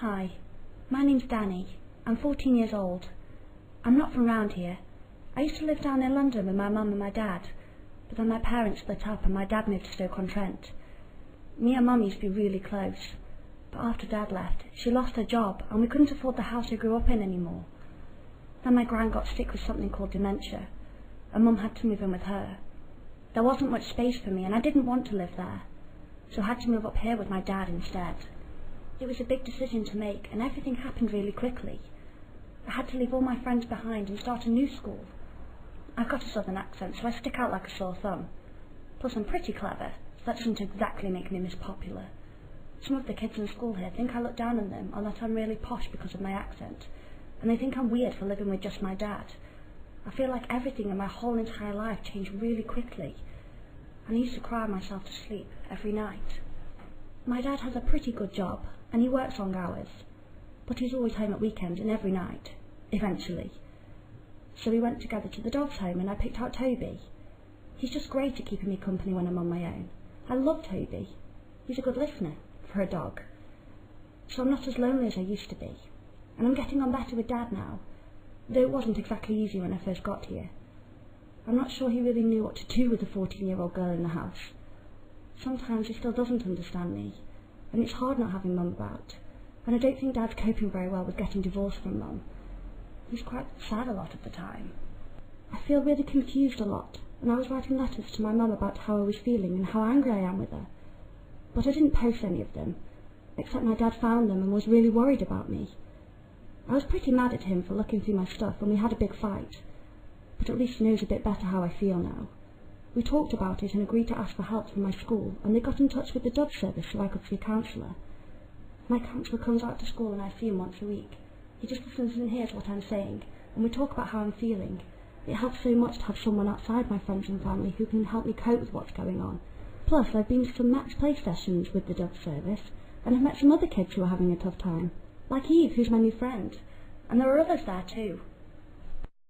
Hi, my name's Danny. I'm 14 years old. I'm not from round here. I used to live down in London with my mum and my dad, but then my parents split up and my dad moved to Stoke-on-Trent. Me and Mum used to be really close, but after Dad left, she lost her job and we couldn't afford the house I grew up in anymore. Then my gran got sick with something called dementia, and Mum had to move in with her. There wasn't much space for me and I didn't want to live there, so I had to move up here with my dad instead. It was a big decision to make and everything happened really quickly. I had to leave all my friends behind and start a new school. I've got a southern accent, so I stick out like a sore thumb. Plus I'm pretty clever, so that doesn't exactly make me Miss Popular. Some of the kids in school here think I look down on them or that I'm really posh because of my accent, and they think I'm weird for living with just my dad. I feel like everything in my whole entire life changed really quickly, and I used to cry myself to sleep every night. My dad has a pretty good job, and he works long hours, but he's always home at weekends and every night, eventually. So we went together to the dog's home and I picked out Toby. He's just great at keeping me company when I'm on my own. I love Toby. He's a good listener, for a dog. So I'm not as lonely as I used to be. And I'm getting on better with Dad now, though it wasn't exactly easy when I first got here. I'm not sure he really knew what to do with a 14-year-old girl in the house. Sometimes he still doesn't understand me, and it's hard not having Mum about. And I don't think Dad's coping very well with getting divorced from Mum. He's quite sad a lot of the time. I feel really confused a lot, and I was writing letters to my mum about how I was feeling and how angry I am with her. But I didn't post any of them, except my dad found them and was really worried about me. I was pretty mad at him for looking through my stuff and we had a big fight, but at least he knows a bit better how I feel now. We talked about it and agreed to ask for help from my school, and they got in touch with the Dove service so I could see a counsellor. My counsellor comes out to school and I see him once a week. He just listens and hears what I'm saying, and we talk about how I'm feeling. It helps so much to have someone outside my friends and family who can help me cope with what's going on. Plus, I've been to some Max Play sessions with the Dove service, and I've met some other kids who are having a tough time. Like Eve, who's my new friend. And there are others there too.